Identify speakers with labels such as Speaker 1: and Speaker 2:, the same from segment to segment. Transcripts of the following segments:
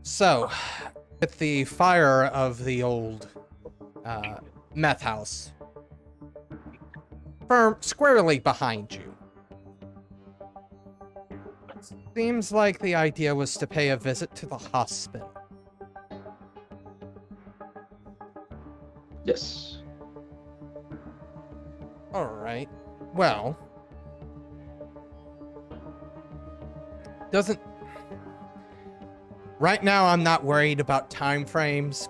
Speaker 1: So, with the fire of the old meth house squarely behind you, seems like the idea was to pay a visit to the hospital.
Speaker 2: Yes.
Speaker 1: Alright. Well, doesn't... Right now, I'm not worried about time frames.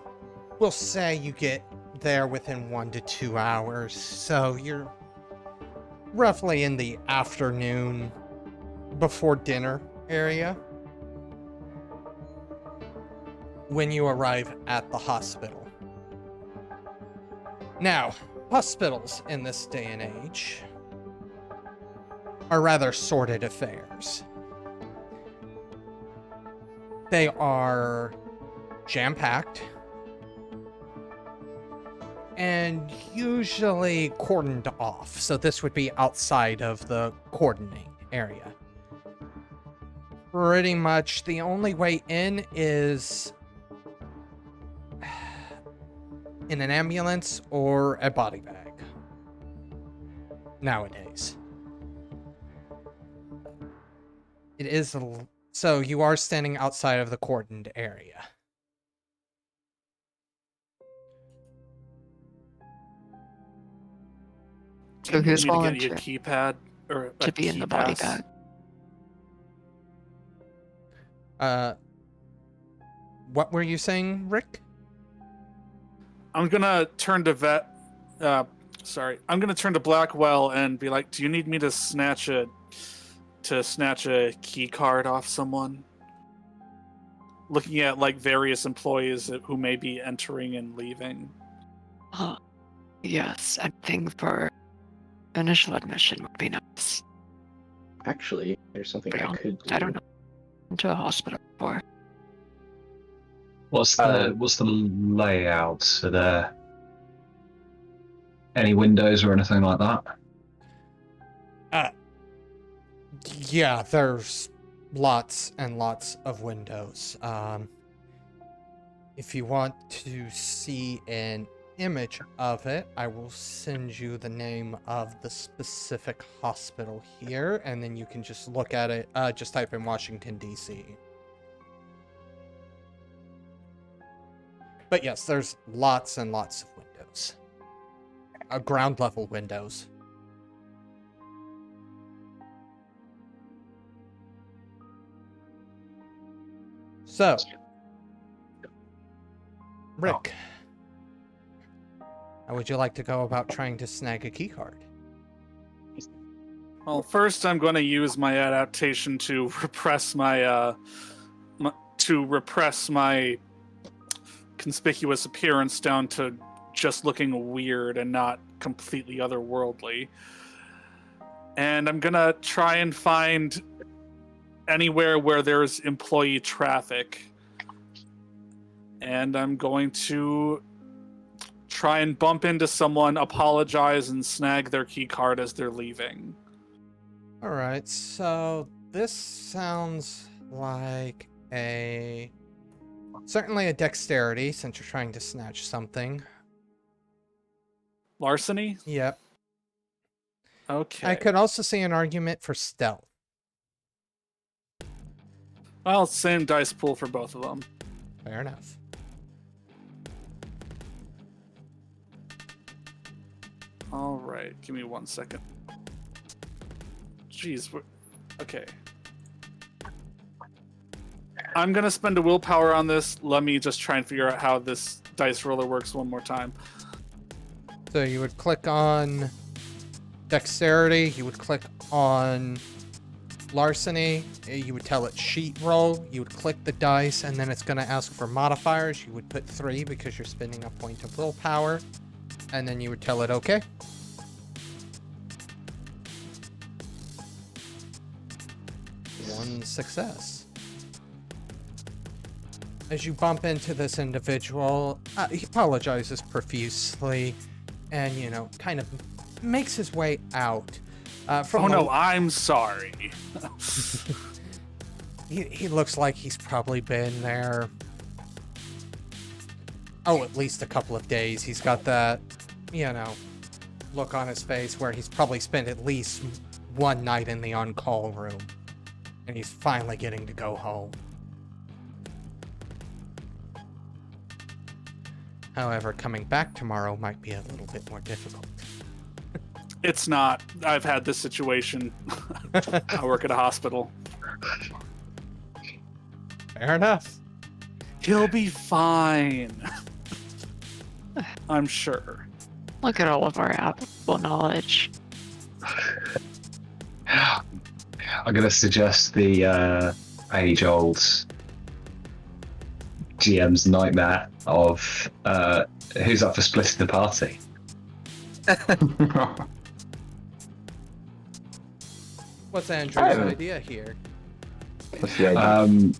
Speaker 1: We'll say you get there within 1 to 2 hours, so you're roughly in the afternoon before dinner area when you arrive at the hospital. Now, hospitals in this day and age are rather sordid affairs. They are jam-packed and usually cordoned off, so this would be outside of the cordoning area. Pretty much the only way in is in an ambulance or a body bag nowadays. It is so you are standing outside of the cordoned area.
Speaker 3: So who's
Speaker 4: you need to get
Speaker 3: volunteer
Speaker 4: your keypad or
Speaker 3: to be in the body
Speaker 4: pass.
Speaker 3: bag?
Speaker 1: What were you saying, Rick?
Speaker 4: I'm gonna turn to I'm gonna turn to Blackwell and be like, "Do you need me to snatch a key card off someone?" Looking at like various employees who may be entering and leaving.
Speaker 3: Yes, I think for initial admission would be nice.
Speaker 2: Actually, there's something I could do.
Speaker 3: I don't know. Into a hospital before.
Speaker 5: What's the layout? Are there any windows or anything like that?
Speaker 1: Yeah, there's lots and lots of windows. If you want to see an image of it, I will send you the name of the specific hospital here, and then you can just look at it. Just type in Washington, D.C. But yes, there's lots and lots of windows. Ground level windows. So, Rick, how would you like to go about trying to snag a keycard?
Speaker 4: Well, first I'm going to use my adaptation to repress my conspicuous appearance down to just looking weird and not completely otherworldly. And I'm going to try and find anywhere where there's employee traffic. And I'm going to try and bump into someone, apologize, and snag their key card as they're leaving.
Speaker 1: Alright, so this sounds like certainly a dexterity, since you're trying to snatch something.
Speaker 4: Larceny?
Speaker 1: Yep.
Speaker 4: Okay.
Speaker 1: I could also see an argument for stealth.
Speaker 4: Well, same dice pool for both of them.
Speaker 1: Fair enough.
Speaker 4: All right, give me 1 second. Jeez, okay. I'm gonna spend a willpower on this. Let me just try and figure out how this dice roller works one more time.
Speaker 1: So you would click on dexterity, you would click on larceny, you would tell it sheet roll, you would click the dice, and then it's going to ask for modifiers. You would put 3 because you're spending a point of willpower, and then you would tell it okay. One success. As you bump into this individual, he apologizes profusely and, you know, kind of makes his way out.
Speaker 4: Oh no, I'm sorry.
Speaker 1: He looks like he's probably been there. Oh, at least a couple of days. He's got that, look on his face where he's probably spent at least one night in the on-call room. And he's finally getting to go home. However, coming back tomorrow might be a little bit more difficult.
Speaker 4: It's not. I've had this situation. I work at a hospital.
Speaker 1: Fair enough.
Speaker 4: He'll be fine. I'm sure.
Speaker 3: Look at all of our applicable knowledge.
Speaker 5: I'm going to suggest the age-old GM's nightmare of who's up for splitting the party.
Speaker 1: What's Andrew's idea here?
Speaker 2: What's the idea?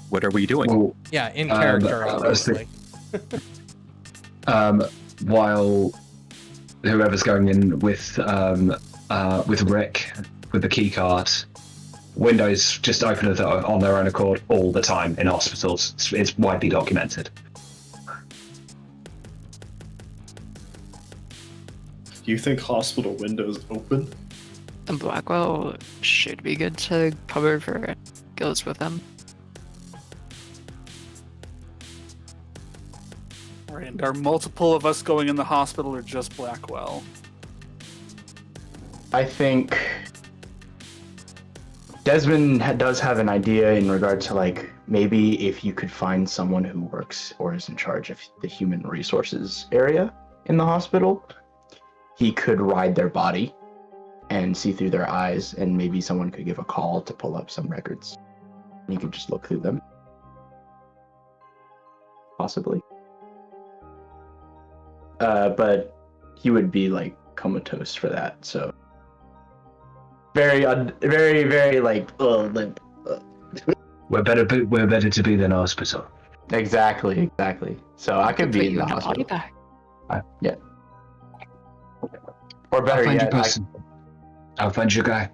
Speaker 6: What are we doing?
Speaker 5: Well,
Speaker 1: Yeah, in character,
Speaker 5: I was
Speaker 1: obviously.
Speaker 5: while whoever's going in with Rick with the key card, windows just open on their own accord all the time in hospitals. It's widely documented.
Speaker 7: Do you think hospital windows open?
Speaker 3: And Blackwell should be good to cover for goes with him.
Speaker 4: And are multiple of us going in the hospital or just Blackwell?
Speaker 2: I think Desmond does have an idea in regard to, like, maybe if you could find someone who works or is in charge of the human resources area in the hospital, he could ride their body and see through their eyes, and maybe someone could give a call to pull up some records. You could just look through them. Possibly. But he would be, like, comatose for that, so... Very, like,
Speaker 5: We're better to be than hospital.
Speaker 2: Exactly. So I could be in the hospital.
Speaker 3: Back.
Speaker 2: Yeah. Or better
Speaker 5: I'll find
Speaker 2: yet,
Speaker 5: your person. I'll find your guy.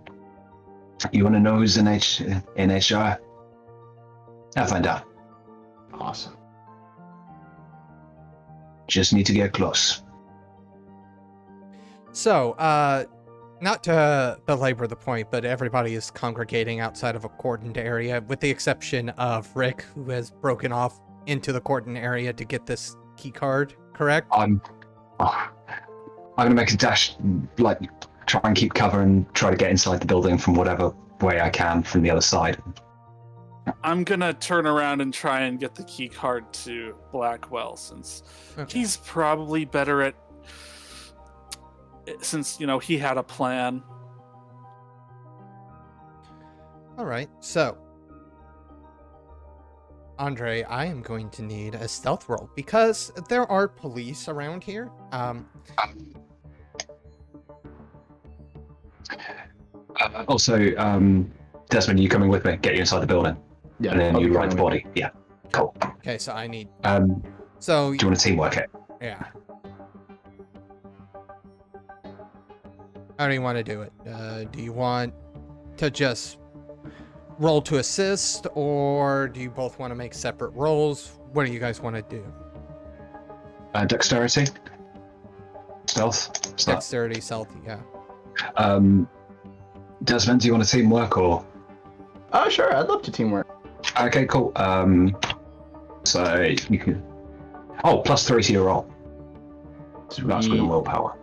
Speaker 5: You want to know who's in HR? I'll find out.
Speaker 2: Awesome.
Speaker 5: Just need to get close.
Speaker 1: So, not to belabor the point, but everybody is congregating outside of a cordoned area, with the exception of Rick, who has broken off into the cordon area to get this key card, correct?
Speaker 5: I'm gonna make a dash, like try and keep cover and try to get inside the building from whatever way I can from the other side.
Speaker 4: I'm gonna turn around and try and get the key card to Blackwell, since he's probably better at, since he had a plan.
Speaker 1: All right, so Andre, I am going to need a stealth roll because there are police around here.
Speaker 5: Also, Desmond, are you coming with me? Get you inside the building.
Speaker 2: Yeah.
Speaker 5: And then
Speaker 2: I'll
Speaker 5: you
Speaker 2: be
Speaker 5: ride the
Speaker 2: coming
Speaker 5: body. Yeah. Cool.
Speaker 1: Okay, so I need.
Speaker 5: Do
Speaker 1: So
Speaker 5: you want to teamwork it?
Speaker 1: yeah. How do you want to do it? Do you want to just roll to assist, or do you both want to make separate rolls? What do you guys want to do?
Speaker 5: Dexterity? Stealth?
Speaker 1: Dexterity, stealth, yeah.
Speaker 5: Desmond, do you want to teamwork or?
Speaker 2: Oh, sure. I'd love to teamwork.
Speaker 5: Okay, cool. So you can. Oh, +3 to your roll. So that's with willpower.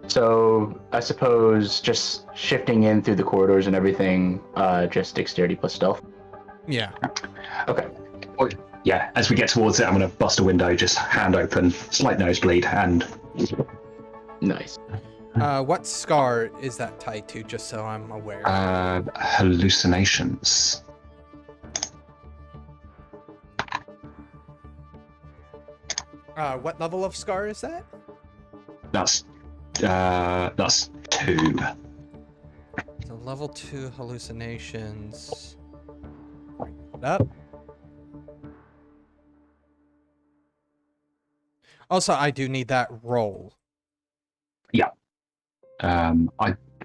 Speaker 2: So I suppose just shifting in through the corridors and everything, just dexterity plus stealth.
Speaker 1: Yeah.
Speaker 2: Okay.
Speaker 5: Yeah, as we get towards it, I'm going to bust a window, just hand open, slight nosebleed, and...
Speaker 2: Nice.
Speaker 1: What scar is that tied to, just so I'm aware?
Speaker 5: Hallucinations.
Speaker 1: What level of scar is that?
Speaker 5: That's 2.
Speaker 1: So level 2 hallucinations. Hold up. Also, I do need that roll.
Speaker 5: Yeah. I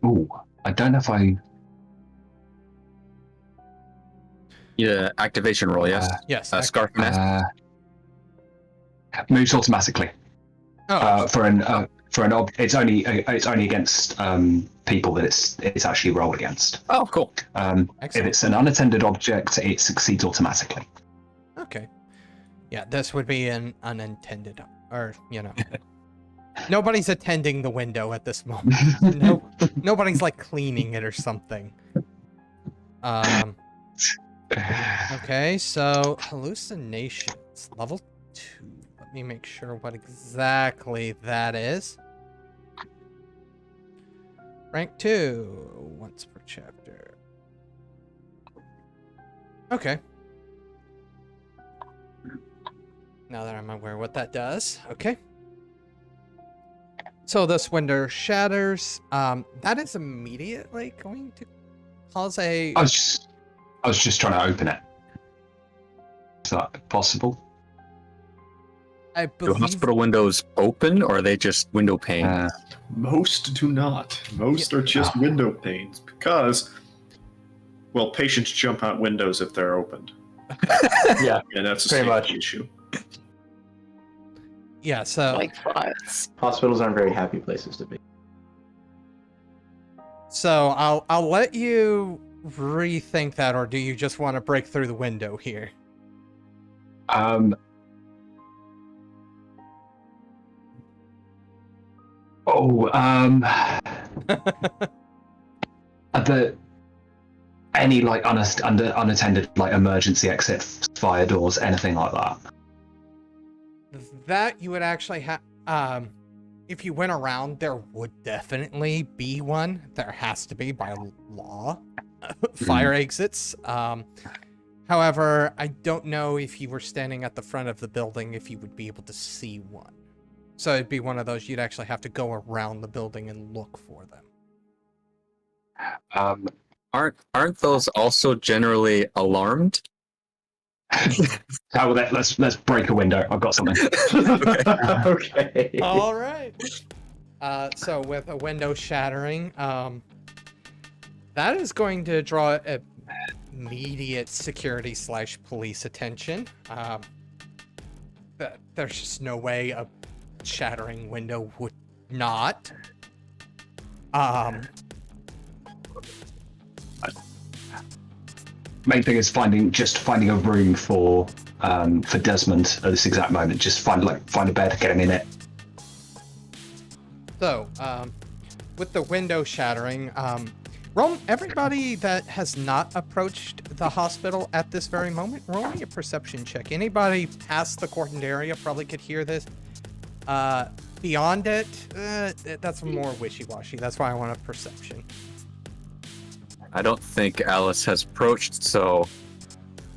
Speaker 5: don't know if I
Speaker 6: Yeah, activation roll, yes.
Speaker 1: Yes.
Speaker 6: Scarf mask.
Speaker 5: Moves automatically.
Speaker 1: Oh,
Speaker 5: It's only against people that it's actually rolled against.
Speaker 6: Oh, cool.
Speaker 5: If
Speaker 1: excellent.
Speaker 5: it's an unattended object, it succeeds automatically.
Speaker 1: Okay. Yeah, this would be an unintended, or nobody's attending the window at this moment. Nobody's like cleaning it or something. Okay, so hallucinations, level 2. Let me make sure what exactly that is. Rank 2, once per chapter. Okay. Now that I'm aware what that does. Okay. So this window shatters. That is immediately going to cause a...
Speaker 5: I was just trying to open it. Is that possible?
Speaker 1: I
Speaker 6: Do
Speaker 1: believe...
Speaker 6: hospital windows open, or are they just window panes?
Speaker 7: Most do not. Most are just window panes because, well, patients jump out windows if they're opened.
Speaker 2: Yeah,
Speaker 7: And that's a
Speaker 2: pretty
Speaker 7: safety
Speaker 2: much.
Speaker 7: issue.
Speaker 1: Yeah, so...
Speaker 3: Like flies.
Speaker 2: Hospitals aren't very happy places to be.
Speaker 1: So I'll let you rethink that, or do you just want to break through the window here?
Speaker 5: Are there any like unattended like emergency exit fire doors, anything like that?
Speaker 1: That you would actually have... if you went around, there would definitely be one. There has to be by law. Fire exits. However, I don't know if you were standing at the front of the building if you would be able to see one. So it'd be one of those you'd actually have to go around the building and look for them.
Speaker 6: Aren't those also generally alarmed?
Speaker 5: Well, let's break a window. I've got something.
Speaker 2: Okay.
Speaker 1: All right. So with a window shattering, that is going to draw immediate security / police attention. There's just no way a shattering window would not.
Speaker 5: Main thing is finding a room for Desmond at this exact moment. Just find a bed, get him in it.
Speaker 1: So, with the window shattering, everybody that has not approached the hospital at this very moment, roll me a perception check. Anybody past the cordoned area probably could hear this. Beyond it, that's more wishy-washy. That's why I want a perception.
Speaker 6: I don't think Alice has approached,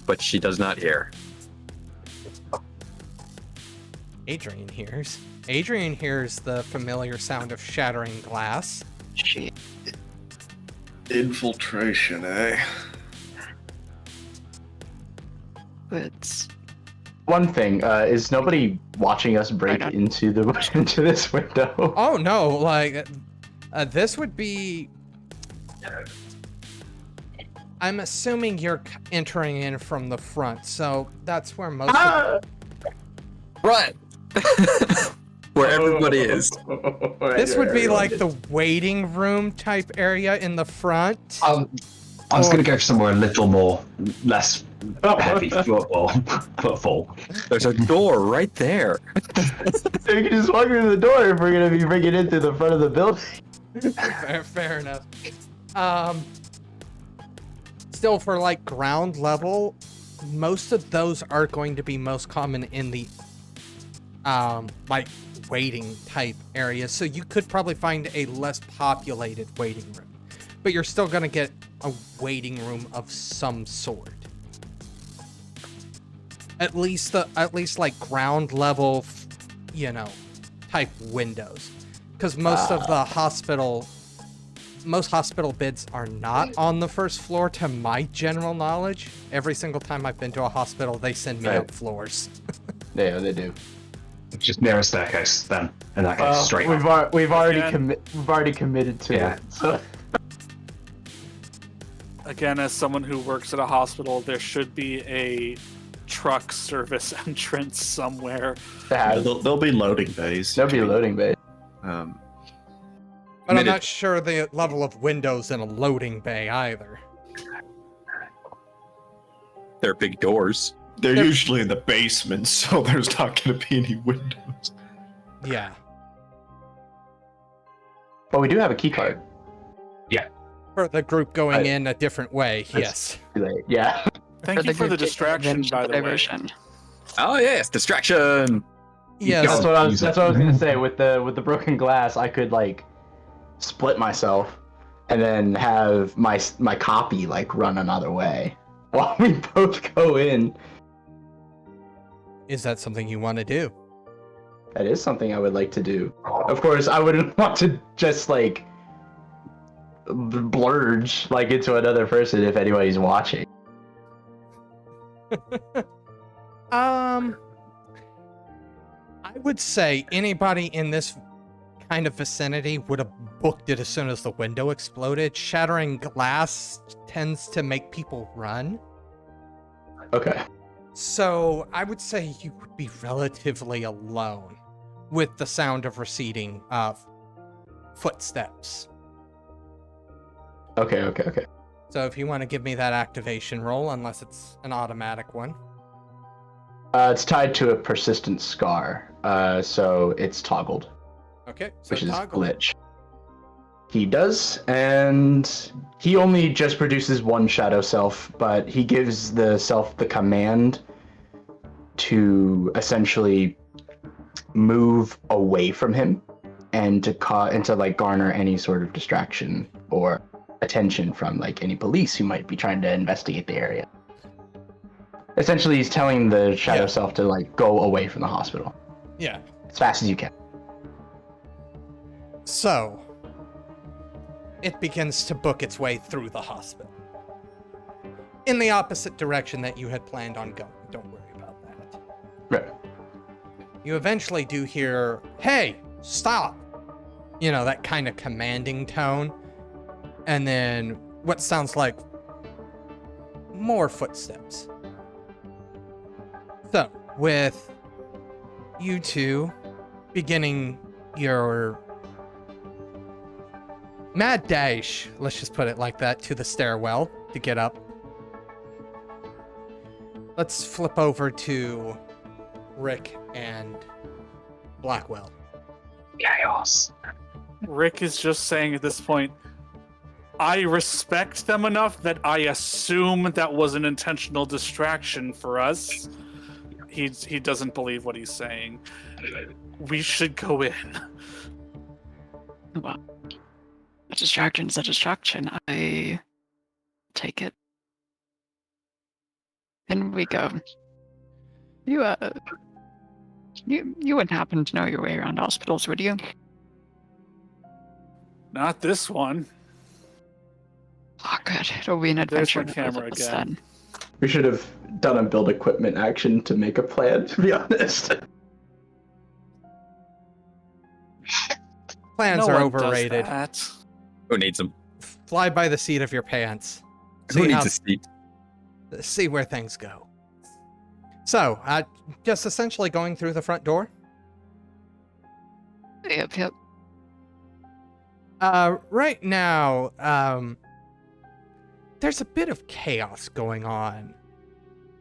Speaker 6: but she does not hear.
Speaker 1: Adrian hears. Adrian hears the familiar sound of shattering glass.
Speaker 3: Shit.
Speaker 7: Infiltration, eh?
Speaker 3: It's
Speaker 2: One thing, is nobody watching us break into this window?
Speaker 1: Oh no, like this would be... I'm assuming you're entering in from the front, so that's where most of...
Speaker 6: Run! Where everybody is.
Speaker 1: This would be like the waiting room type area in the front.
Speaker 5: I was going to go for somewhere a little more less heavy footfall.
Speaker 6: There's a door right there.
Speaker 2: So you can just walk through the door if we're gonna be bringing it to the front of the building.
Speaker 1: Fair enough. Still, for like ground level, most of those are going to be most common in the like waiting type areas. So you could probably find a less populated waiting room, but you're still gonna get a waiting room of some sort. At least like ground level, type windows, because most of the most hospital beds are not on the first floor, to my general knowledge. Every single time I've been to a hospital, they send me up floors.
Speaker 2: Yeah, they do.
Speaker 5: Just near a staircase, then. In that case, straight
Speaker 2: we've
Speaker 5: up.
Speaker 2: already committed to
Speaker 5: Yeah.
Speaker 2: it. So.
Speaker 4: Again, as someone who works at a hospital, there should be a truck service entrance somewhere.
Speaker 7: There'll be loading bays.
Speaker 2: There'll be loading bay.
Speaker 1: But I'm
Speaker 6: Minute.
Speaker 1: not sure the level of windows in a loading bay either.
Speaker 6: They're big doors.
Speaker 7: They're usually in the basement, so there's not going to be any windows.
Speaker 1: Yeah.
Speaker 2: But we do have a key card.
Speaker 1: For the group going
Speaker 2: I-
Speaker 1: in a different way, yes.
Speaker 2: Yeah.
Speaker 4: Thank you for the
Speaker 3: group
Speaker 4: distraction,
Speaker 3: advantage
Speaker 4: by
Speaker 3: of
Speaker 4: the way.
Speaker 3: diversion.
Speaker 6: Oh yes, distraction.
Speaker 1: Yes.
Speaker 2: That's what I was gonna say. With the broken glass, I could like split myself and then have my copy like run another way while we both go in.
Speaker 1: Is that something you want to do?
Speaker 2: That is something I would like to do. Of course, I wouldn't want to just like blurge like into another person if anybody's watching.
Speaker 1: I would say anybody in this kind of vicinity would have booked it as soon as the window exploded. Shattering glass tends to make people run.
Speaker 2: Okay.
Speaker 1: So I would say you would be relatively alone with the sound of receding footsteps.
Speaker 2: Okay.
Speaker 1: So if you want to give me that activation roll, unless it's an automatic one.
Speaker 2: It's tied to a persistent scar, so it's toggled,
Speaker 1: Okay, so
Speaker 2: which is
Speaker 1: toggle.
Speaker 2: glitch. He does, and he only just produces one shadow self, but he gives the self the command to essentially move away from him and to like garner any sort of distraction or attention from like any police who might be trying to investigate the area. Essentially, he's telling the shadow self to like go away from the hospital
Speaker 1: Yeah.
Speaker 2: as fast as you can.
Speaker 1: So, it begins to book its way through the hospital. In the opposite direction that you had planned on going. Don't worry about that.
Speaker 2: Right.
Speaker 1: You eventually do hear, "Hey, stop!" You know, that kind of commanding tone. And then what sounds like more footsteps. So, with you two beginning your mad dash, let's just put it like that, to the stairwell to get up. Let's flip over to Rick and Blackwell.
Speaker 5: Chaos.
Speaker 4: Rick is just saying at this point, I respect them enough that I assume that was an intentional distraction for us. He doesn't believe what he's saying. We should go in.
Speaker 3: Well, a distraction's a distraction. I take it. In we go. You wouldn't happen to know your way around hospitals, would you?
Speaker 4: Not this one.
Speaker 3: Oh, good. It'll be an
Speaker 4: There's
Speaker 3: adventure.
Speaker 4: my camera
Speaker 3: for both of us
Speaker 2: We
Speaker 4: again.
Speaker 2: should have done a build equipment action to make a plan, to be honest.
Speaker 1: Plans
Speaker 4: No
Speaker 1: are
Speaker 4: one does
Speaker 1: overrated.
Speaker 4: that.
Speaker 6: Who needs them?
Speaker 1: Fly by the seat of your pants.
Speaker 6: Who
Speaker 1: See
Speaker 6: needs
Speaker 1: how-
Speaker 6: a seat?
Speaker 1: see where things go. So, just essentially going through the front door.
Speaker 3: Yep.
Speaker 1: Right now, there's a bit of chaos going on.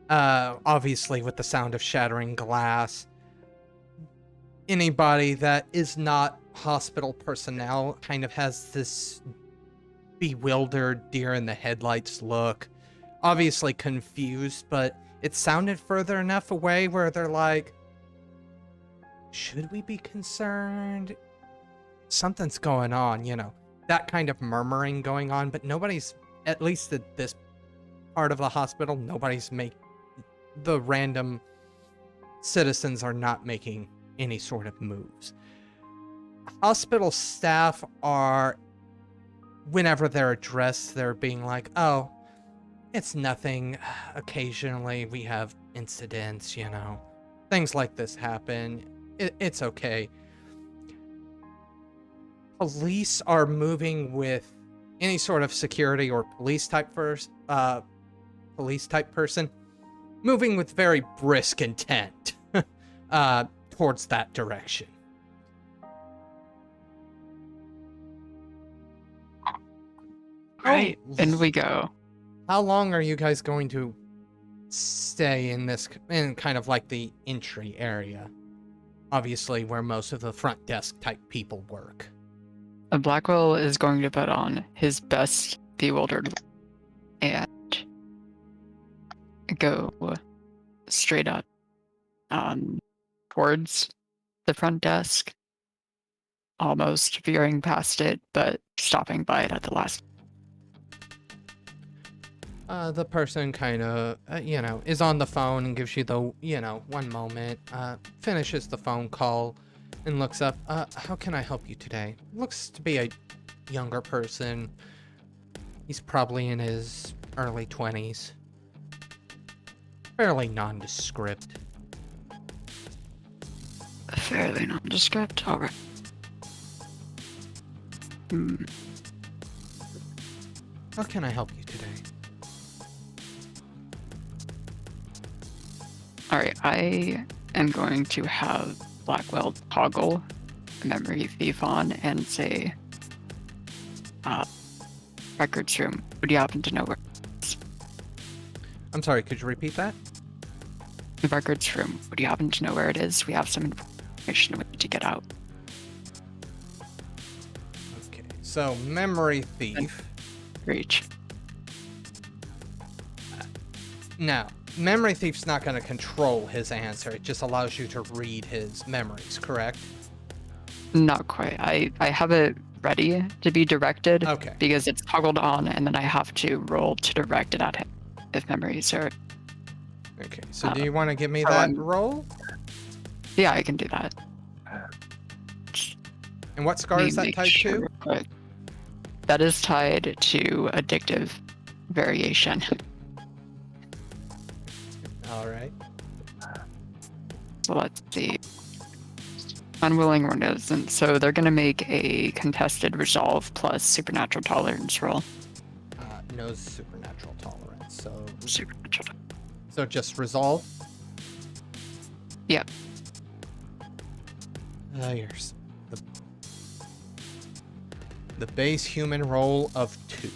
Speaker 1: Obviously, with the sound of shattering glass. Anybody that is not hospital personnel kind of has this bewildered deer in the headlights look. Obviously confused, but it sounded further enough away where they're like, should we be concerned? Something's going on, you know. That kind of murmuring going on, but nobody's, at least at this part of the hospital, the random citizens are not making any sort of moves. Hospital staff are, whenever they're addressed, they're being like, oh, it's nothing. Occasionally we have incidents, you know. Things like this happen. It's okay. Police are moving with any sort of security or police type person, moving with very brisk intent towards that direction.
Speaker 3: Right, in we go.
Speaker 1: How long are you guys going to stay in kind of like the entry area? Obviously, where most of the front desk type people work.
Speaker 3: Blackwell is going to put on his best bewildered look and go straight up towards the front desk, almost veering past it, but stopping by it at the last.
Speaker 1: The person kind of, is on the phone and gives you the, one moment, finishes the phone call and looks up. How can I help you today? Looks to be a younger person. He's probably in his early 20s. Fairly nondescript.
Speaker 3: Fairly nondescript? Alright.
Speaker 1: How can I help you today?
Speaker 3: Alright, I am going to have Blackwell toggle Memory Thief on and say, records room, would you happen to know where it is?
Speaker 1: I'm sorry, could you repeat that?
Speaker 3: The records room, would you happen to know where it is? We have some information we need to get out.
Speaker 1: Okay, so Memory Thief.
Speaker 3: Reach.
Speaker 1: Now, Memory Thief's not going to control his answer. It just allows you to read his memories, correct?
Speaker 3: Not quite. I have it ready to be directed.
Speaker 1: Okay.
Speaker 3: Because it's toggled on, and then I have to roll to direct it at him if memories are.
Speaker 1: Okay, so do you want to give me that roll?
Speaker 3: Yeah, I can do that.
Speaker 1: And what scar is that tied to?
Speaker 3: That is tied to addictive variation.
Speaker 1: All right.
Speaker 3: So let's see. Unwilling or innocent. So they're going to make a contested resolve plus supernatural tolerance roll.
Speaker 1: No supernatural tolerance. So
Speaker 3: Supernatural.
Speaker 1: So just resolve?
Speaker 3: Yep.
Speaker 1: Here's the base human roll of 2.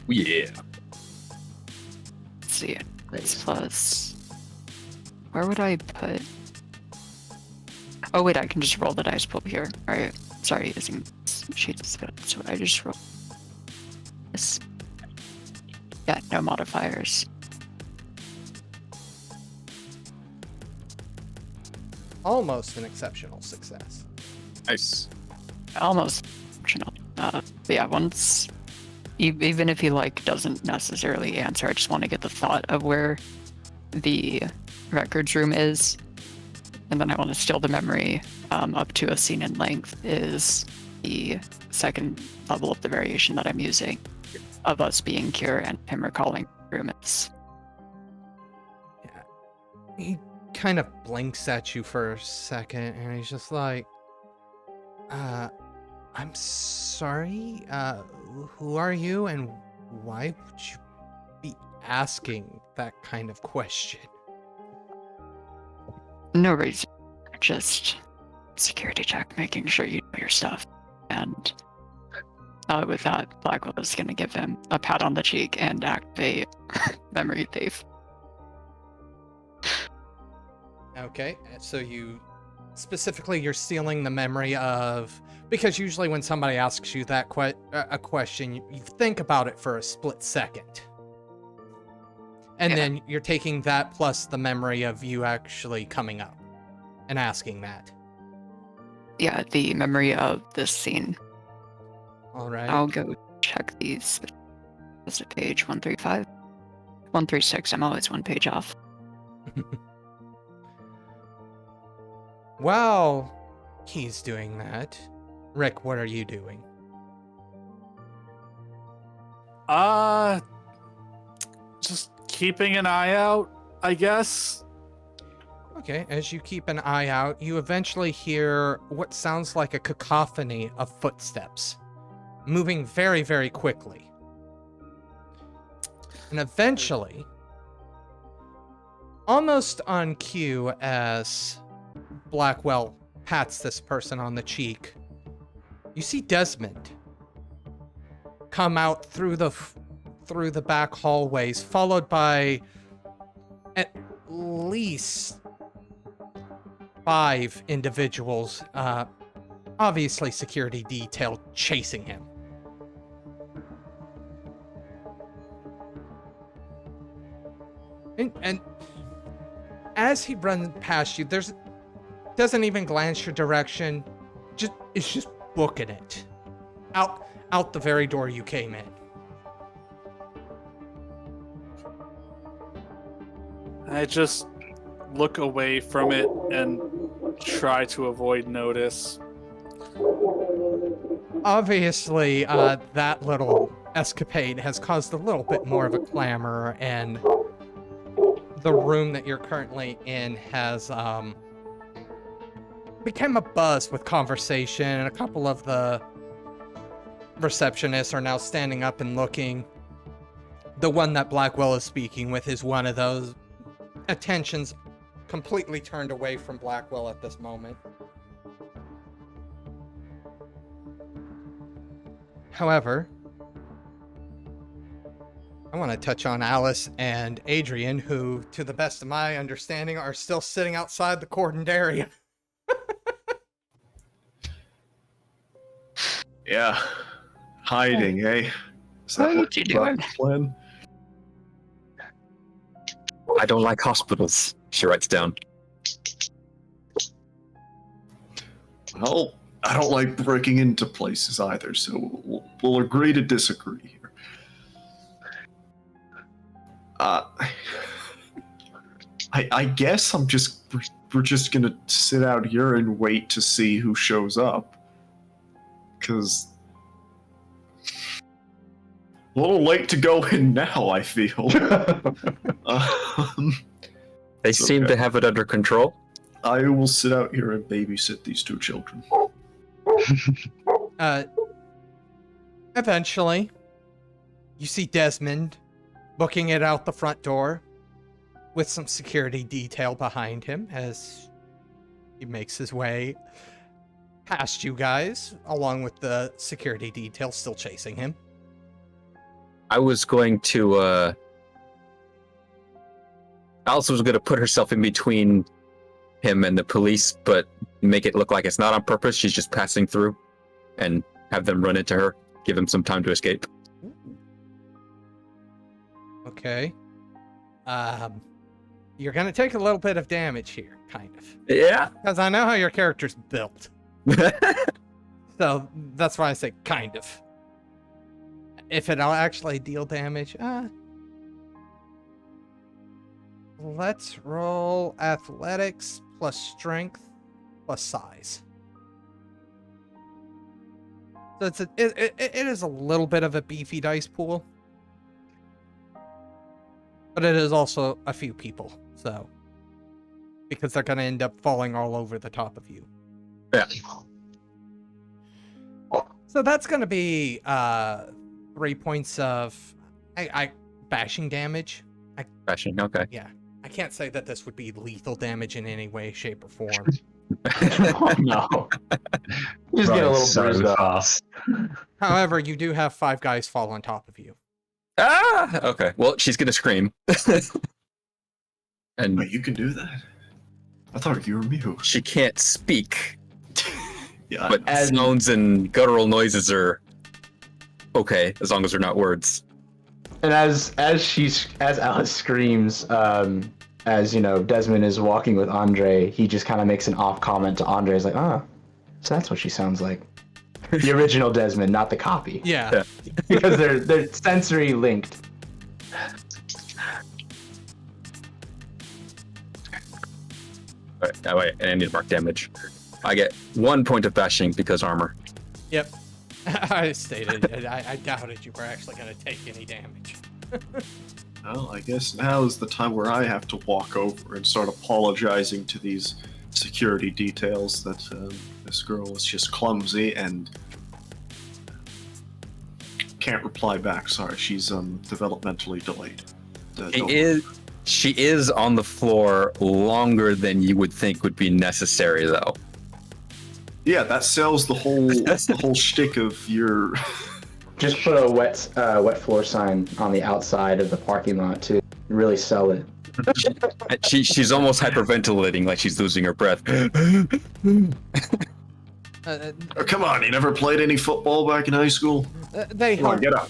Speaker 6: Yeah.
Speaker 3: Let's see it. It's plus. Where would I put? Oh wait, I can just roll the dice pool here. Alright. Sorry, using sheets. So I just roll this. Yeah, no modifiers.
Speaker 1: Almost an exceptional success.
Speaker 6: Nice.
Speaker 3: Almost optional. Yeah, once, even if he doesn't necessarily answer, I just want to get the thought of where the records room is, and then I want to steal the memory up to a scene in length is the second level of the variation that I'm using of us being here and him recalling room is.
Speaker 1: Yeah. He kind of blinks at you for a second, and he's just like, I'm sorry, who are you, and why would you be asking that kind of question?
Speaker 3: No reason, just security check, making sure you know your stuff. And with that, Blackwell is going to give him a pat on the cheek and activate Memory Thief.
Speaker 1: Okay, so specifically you're stealing the memory of, because usually when somebody asks you that a question, you think about it for a split second. And then you're taking that plus the memory of you actually coming up and asking that.
Speaker 3: Yeah, the memory of this scene.
Speaker 1: All right.
Speaker 3: I'll go check these. Is it page 135? 136, I'm always one page off.
Speaker 1: While he's doing that, Rick, what are you doing?
Speaker 4: Just keeping an eye out, I guess.
Speaker 1: Okay, as you keep an eye out, you eventually hear what sounds like a cacophony of footsteps moving very, very quickly. And eventually, almost on cue as Blackwell pats this person on the cheek, you see Desmond come out through the back hallways, followed by at least 5 individuals, obviously security detail, chasing him. And as he runs past you, doesn't even glance your direction. It's just booking it out the very door you came in.
Speaker 4: I just look away from it and try to avoid notice.
Speaker 1: Obviously, that little escapade has caused a little bit more of a clamor, and the room that you're currently in has become a buzz with conversation, and a couple of the receptionists are now standing up and looking. The one that Blackwell is speaking with is one of those. Attention's completely turned away from Blackwell at this moment. However, I want to touch on Alice and Adrian, who, to the best of my understanding, are still sitting outside the cordoned area.
Speaker 7: Yeah. Hiding, eh? Is that
Speaker 3: What you doing?
Speaker 7: Plan?
Speaker 6: I don't like hospitals, she writes down.
Speaker 7: Well, I don't like breaking into places either, so we'll agree to disagree here. I guess we're just gonna sit out here and wait to see who shows up. Because a little late to go in now, I feel.
Speaker 6: They seem to have it under control.
Speaker 7: I will sit out here and babysit these 2 children.
Speaker 1: Eventually, you see Desmond booking it out the front door with some security detail behind him as he makes his way past you guys, along with the security detail still chasing him.
Speaker 6: I was going to, Alice was going to put herself in between him and the police, but make it look like it's not on purpose. She's just passing through and have them run into her, give them some time to escape.
Speaker 1: Okay. You're gonna take a little bit of damage here, kind of.
Speaker 6: Yeah.
Speaker 1: Because I know how your character's built. So that's why I say kind of. If it'll actually deal damage, let's roll athletics plus strength plus size. So it is a little bit of a beefy dice pool, but it is also a few people, so because they're gonna end up falling all over the top of you.
Speaker 6: Yeah.
Speaker 1: So that's gonna be 3 points of bashing damage.
Speaker 6: Bashing, okay.
Speaker 1: Yeah, I can't say that this would be lethal damage in any way, shape, or form.
Speaker 2: Oh, no. You just get a little bruised up.
Speaker 5: fast.
Speaker 1: However, you do have 5 guys fall on top of you.
Speaker 6: Ah, okay. Well, she's gonna scream. And
Speaker 7: Wait, you can do that? I thought you were mute.
Speaker 6: she can't speak,
Speaker 7: Yeah,
Speaker 6: but sounds and guttural noises are okay, as long as they're not words.
Speaker 2: And as Alice screams, as you know, Desmond is walking with Andre, he just kind of makes an off comment to Andre. He's like, so that's what she sounds like. The original Desmond, not the copy.
Speaker 1: Yeah.
Speaker 2: Because they're sensory linked.
Speaker 6: Alright, that way, and I need to mark damage. I get 1 point of bashing because armor.
Speaker 1: Yep. I stated, I doubted you were actually going to take any damage.
Speaker 7: well, I guess now is the time where I have to walk over and start apologizing to these security details that this girl is just clumsy and can't reply back. Sorry, she's developmentally delayed.
Speaker 6: She is on the floor longer than you would think would be necessary, though.
Speaker 7: Yeah, that sells the whole shtick of your.
Speaker 2: Just put a wet floor sign on the outside of the parking lot to really sell it.
Speaker 6: She's almost hyperventilating, like she's losing her breath.
Speaker 7: Oh, come on, you never played any football back in high school?
Speaker 1: They
Speaker 7: Come on,
Speaker 1: help.
Speaker 7: get up.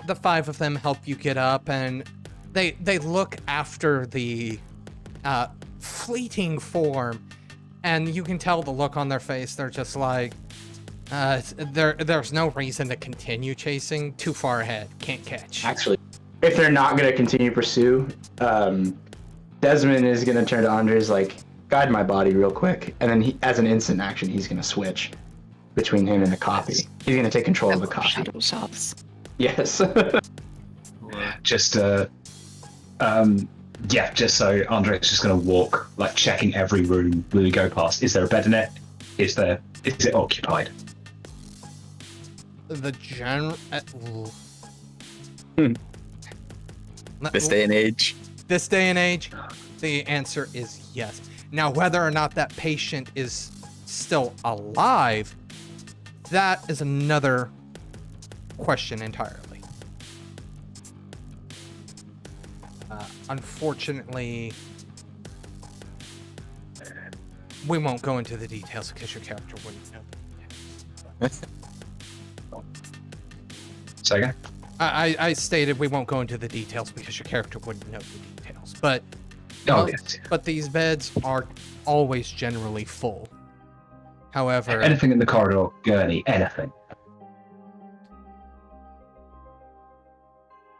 Speaker 1: The 5 of them help you get up, and they look after the fleeting form, and you can tell the look on their face. They're just like, there's no reason to continue chasing. Too far ahead, can't catch.
Speaker 2: Actually, if they're not going to continue pursue, Desmond is going to turn to Andres like, guide my body real quick, and then he, as an instant action, he's going to switch between him and the copy. He's going to take control of the copy.
Speaker 3: Shadow shots.
Speaker 2: Yes.
Speaker 5: Just so Andre's just going to walk, like checking every room we go past. Is there a bed in it? Is it occupied?
Speaker 1: The general.
Speaker 6: This day and age.
Speaker 1: This day and age, the answer is yes. Now, whether or not that patient is still alive, that is another question entirely. Unfortunately, we won't go into the details because your character wouldn't know.
Speaker 5: Say again?
Speaker 1: I stated we won't go into the details because your character wouldn't know the details, but
Speaker 5: Yes.
Speaker 1: but these beds are always generally full. However,
Speaker 5: Anything in the corridor, gurney, anything.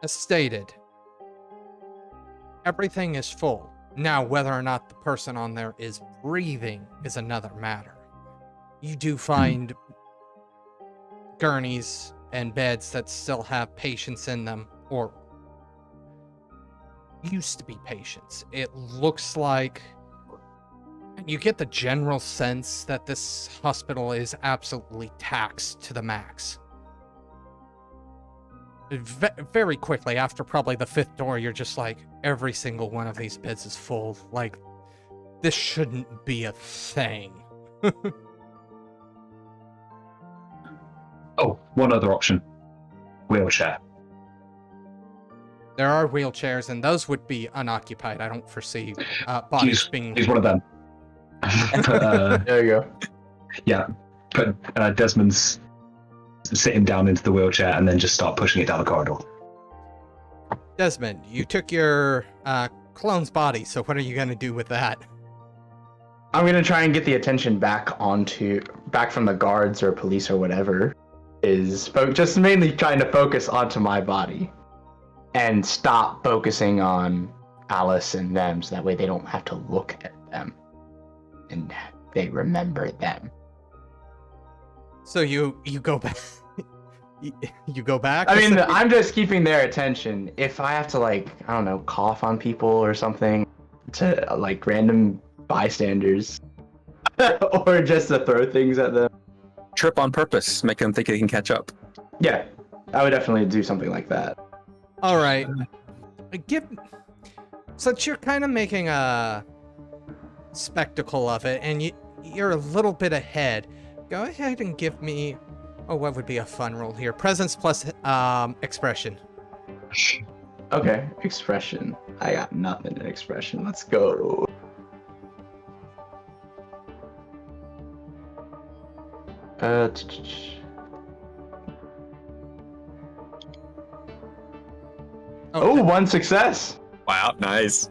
Speaker 1: as stated, everything is full. Now, whether or not the person on there is breathing is another matter. You do find gurneys and beds that still have patients in them, or used to be patients. It looks like, and you get the general sense that this hospital is absolutely taxed to the max. Very quickly, after probably the 5th door, you're just like, every single one of these beds is full. Like, this shouldn't be a thing.
Speaker 5: Oh, one other option. Wheelchair.
Speaker 1: There are wheelchairs, and those would be unoccupied. I don't foresee bodies being...
Speaker 5: Use one of them.
Speaker 2: There you go.
Speaker 5: Yeah. Put Desmond's sit him down into the wheelchair and then just start pushing it down the corridor.
Speaker 1: Desmond, you took your clone's body, so what are you going to do with that?
Speaker 2: I'm going to try and get the attention back from the guards or police or whatever, just mainly trying to focus onto my body and stop focusing on Alice and them, so that way they don't have to look at them and they remember them.
Speaker 1: So you go back. You go back?
Speaker 2: I mean, I'm just keeping their attention. If I have to, like, I don't know, cough on people or something to, like, random bystanders, or just to throw things at them.
Speaker 6: Trip on purpose, make them think they can catch up.
Speaker 2: Yeah, I would definitely do something like that.
Speaker 1: All right. Since you're kind of making a spectacle of it, and you're a little bit ahead, go ahead and give me... Oh, what would be a fun roll here? Presence plus expression.
Speaker 2: Okay, expression. I got nothing in expression. Let's go. Oh, one success.
Speaker 6: Wow, nice.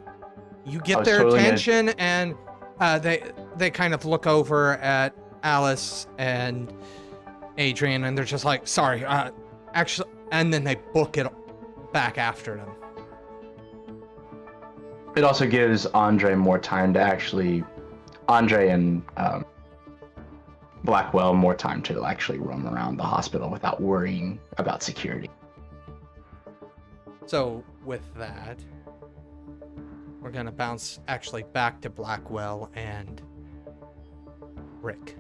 Speaker 1: You get their attention, and they kind of look over at Alice and Adrian, and they're just like, sorry, actually, and then they book it back after them.
Speaker 2: It also gives Andre more time to Andre and Blackwell more time to actually roam around the hospital without worrying about security.
Speaker 1: So with that, we're gonna bounce actually back to Blackwell and Rick.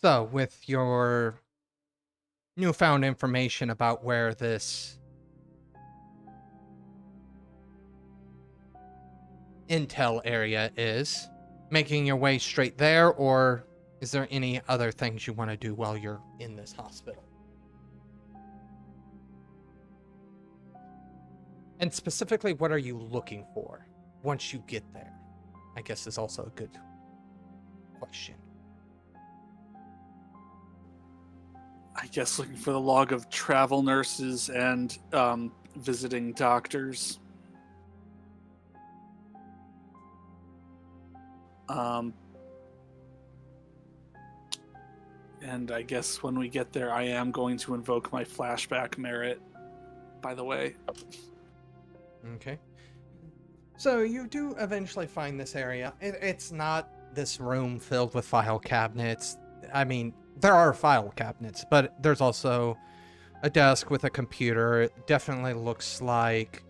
Speaker 1: So, with your newfound information about where this intel area is, making your way straight there, or is there any other things you want to do while you're in this hospital? And specifically, what are you looking for once you get there? I guess is also a good question.
Speaker 4: I guess looking for the log of travel nurses and visiting doctors. And I guess when we get there, I am going to invoke my flashback merit, by the way.
Speaker 1: Okay. So you do eventually find this area. It's not this room filled with file cabinets. I mean, there are file cabinets, but there's also a desk with a computer. It definitely looks like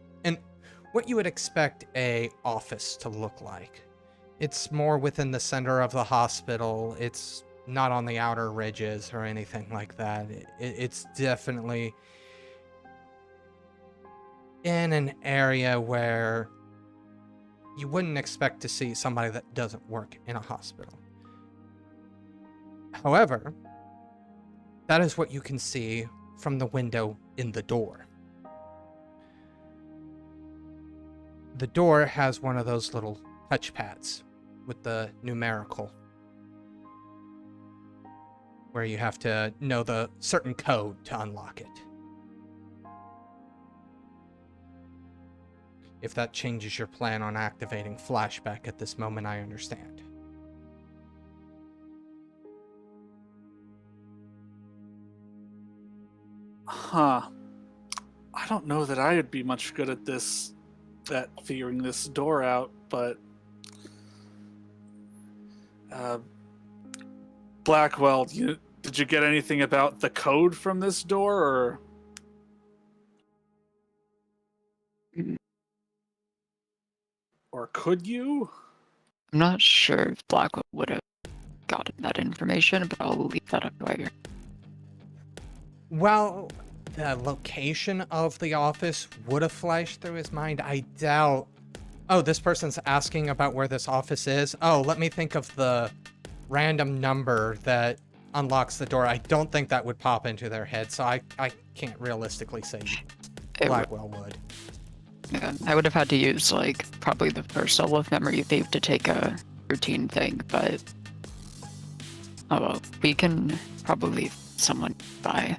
Speaker 1: what you would expect a office to look like. It's more within the center of the hospital. It's not on the outer ridges or anything like that. It's definitely in an area where you wouldn't expect to see somebody that doesn't work in a hospital. However, that is what you can see from the window in the door. The door has one of those little touchpads with the numerical, where you have to know the certain code to unlock it. If that changes your plan on activating flashback at this moment, I understand.
Speaker 4: Huh. I don't know that I would be much good at this, at figuring this door out, but Blackwell, did you get anything about the code from this door, or could you?
Speaker 3: I'm not sure if Blackwell would have gotten that information, but I'll leave that up to Wyverian.
Speaker 1: Well, the location of the office would have flashed through his mind. I doubt. Oh, this person's asking about where this office is. Oh, let me think of the random number that unlocks the door. I don't think that would pop into their head, so I can't realistically say Blackwell would.
Speaker 3: Yeah, I would have had to use, like, probably the first level of memory thief to take a routine thing, but oh well, we can probably leave someone by.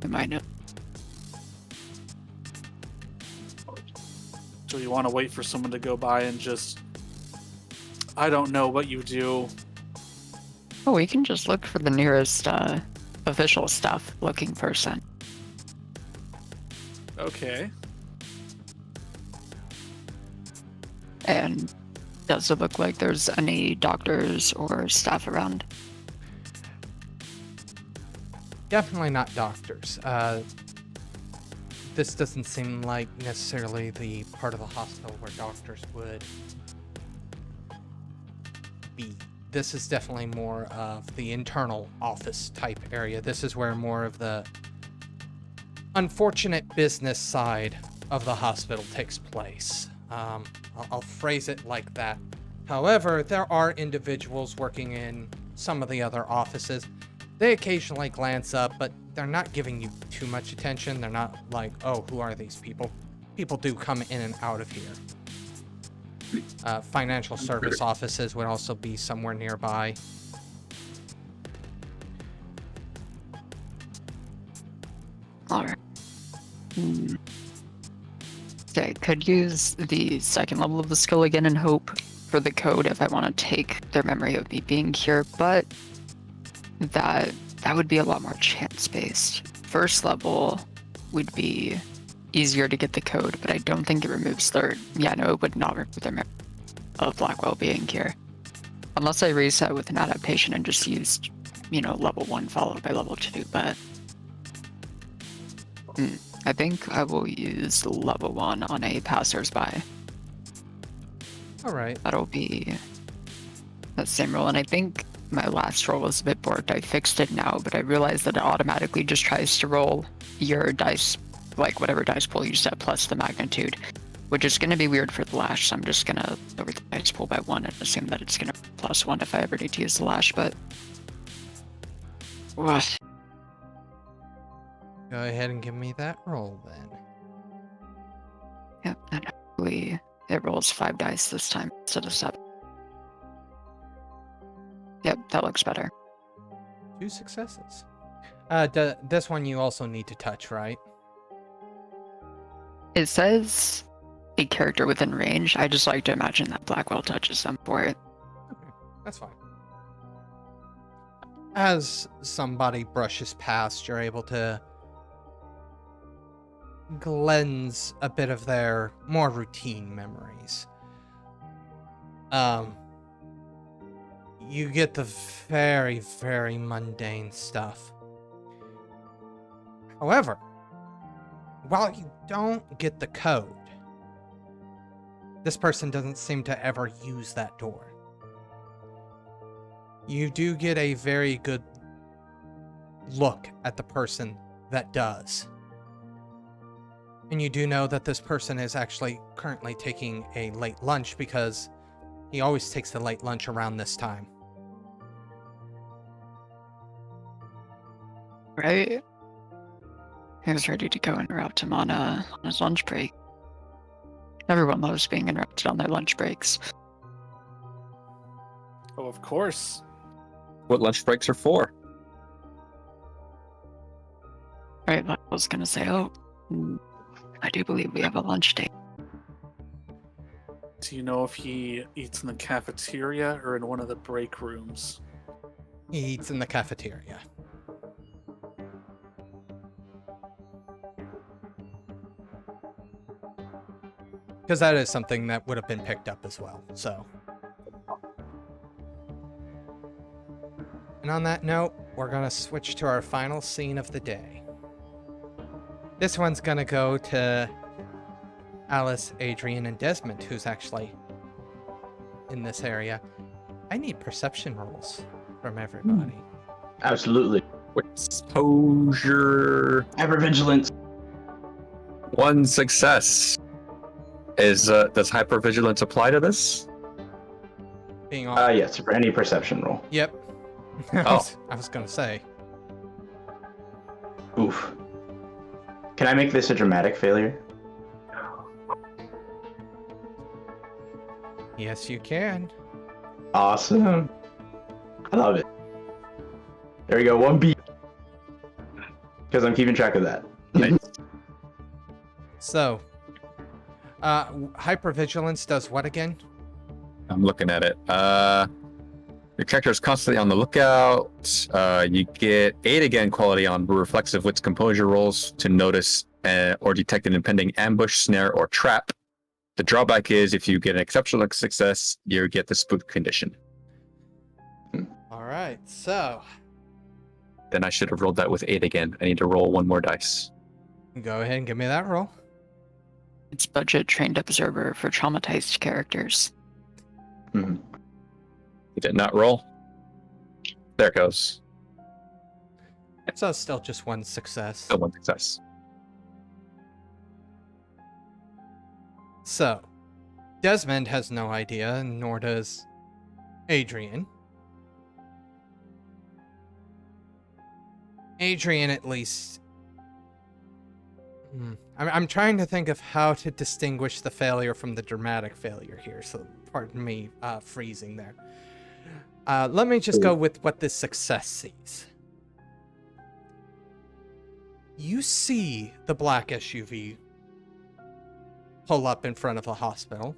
Speaker 3: We might know.
Speaker 4: Do you want to wait for someone to go by and just... I don't know what you do.
Speaker 3: Oh, we can just look for the nearest official stuff looking person.
Speaker 4: Okay.
Speaker 3: And does it look like there's any doctors or staff around?
Speaker 1: Definitely not doctors. This doesn't seem like necessarily the part of the hospital where doctors would be. This is definitely more of the internal office type area. This is where more of the unfortunate business side of the hospital takes place. I'll phrase it like that. However, there are individuals working in some of the other offices. They occasionally glance up, but they're not giving you too much attention. They're not like, oh, who are these people? People do come in and out of here. Financial service offices would also be somewhere nearby.
Speaker 3: Alright. Okay, could use the second level of the skill again and hope for the code if I want to take their memory of me being here, but that would be a lot more chance-based. First level would be easier to get the code, but I don't think it removes their... Yeah, no, it would not remove their memory of Blackwell being here. Unless I reset with an adaptation and just used, level 1 followed by level 2, but... I think I will use level 1 on a passersby.
Speaker 1: Alright.
Speaker 3: That'll be that same roll, and I think my last roll was a bit borked. I fixed it now, but I realized that it automatically just tries to roll your dice, like whatever dice pool you set plus the magnitude, which is going to be weird for the lash. So I'm just going to lower the dice pool by 1 and assume that it's going to +1 if I ever need to use the lash. But what?
Speaker 1: Go ahead and give me that roll then.
Speaker 3: Yep, and hopefully it rolls 5 dice this time instead of 7. Yep, that looks better.
Speaker 1: 2 successes. This one you also need to touch, right?
Speaker 3: It says a character within range. I just like to imagine that Blackwell touches them for it.
Speaker 1: Okay, that's fine. As somebody brushes past, you're able to cleanse a bit of their more routine memories. You get the very, very mundane stuff. However, while you don't get the code, this person doesn't seem to ever use that door. You do get a very good look at the person that does. And you do know that this person is actually currently taking a late lunch because he always takes the late lunch around this time.
Speaker 3: Right? He was ready to go interrupt him on his lunch break. Everyone loves being interrupted on their lunch breaks.
Speaker 4: Oh, of course.
Speaker 6: What lunch breaks are for.
Speaker 3: Right, I was gonna say, oh, I do believe we have a lunch date.
Speaker 4: Do you know if he eats in the cafeteria or in one of the break rooms?
Speaker 1: He eats in the cafeteria. Because that is something that would have been picked up as well, so. And on that note, we're going to switch to our final scene of the day. This one's going to go to Alice, Adrian, and Desmond, who's actually in this area. I need perception rolls from everybody.
Speaker 2: Absolutely.
Speaker 6: Exposure.
Speaker 2: Hypervigilance.
Speaker 6: 1 success. Does hypervigilance apply to this?
Speaker 1: Being all...
Speaker 2: Yes, for any perception roll.
Speaker 1: Yep. I was going to say.
Speaker 2: Oof. Can I make this a dramatic failure?
Speaker 1: Yes, you can.
Speaker 2: Awesome. I love it. There we go, 1B. Because I'm keeping track of that.
Speaker 6: Nice.
Speaker 1: So, hypervigilance does what again?
Speaker 6: I'm looking at it. Your character is constantly on the lookout. You get 8 again quality on reflexive wits composure rolls to notice or detect an impending ambush, snare, or trap. The drawback is if you get an exceptional success, you get the spook condition.
Speaker 1: All right, so
Speaker 6: Then I should have rolled that with 8 again. I need to roll 1 more dice.
Speaker 1: go ahead and give me that roll.
Speaker 3: It's budget trained observer for traumatized characters.
Speaker 2: Mhm.
Speaker 6: You did not roll. There it goes.
Speaker 1: So it's still just 1 success.
Speaker 6: Still 1 success.
Speaker 1: So, Desmond has no idea, nor does Adrian. Adrian, at least. I'm trying to think of how to distinguish the failure from the dramatic failure here, so pardon me freezing there. Let me just go with what this success sees. You see the black SUV pull up in front of the hospital.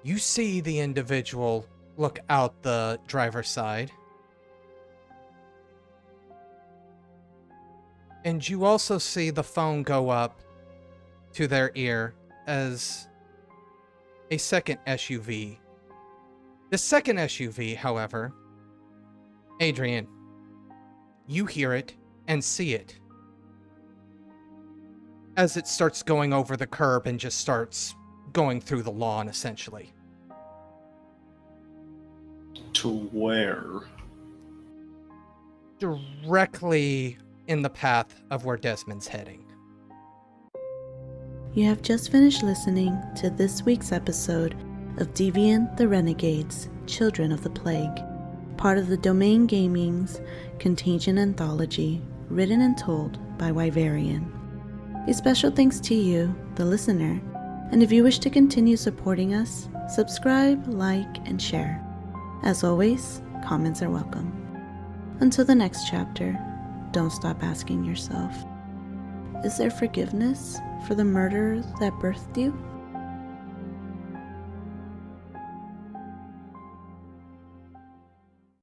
Speaker 1: You see the individual look out the driver's side. And you also see the phone go up to their ear as a second SUV. The second SUV, however, Adrian, you hear it and see it as it starts going over the curb and just starts going through the lawn, essentially.
Speaker 7: To where?
Speaker 1: Directly in the path of where Desmond's heading.
Speaker 8: You have just finished listening to this week's episode of Deviant the Renegades, Children of the Plague, part of the Domain Gaming's Contagion Anthology, written and told by Wyverian. A special thanks to you, the listener, and if you wish to continue supporting us, subscribe, like, and share. As always, comments are welcome. Until the next chapter, don't stop asking yourself, is there forgiveness for the murderer that birthed you?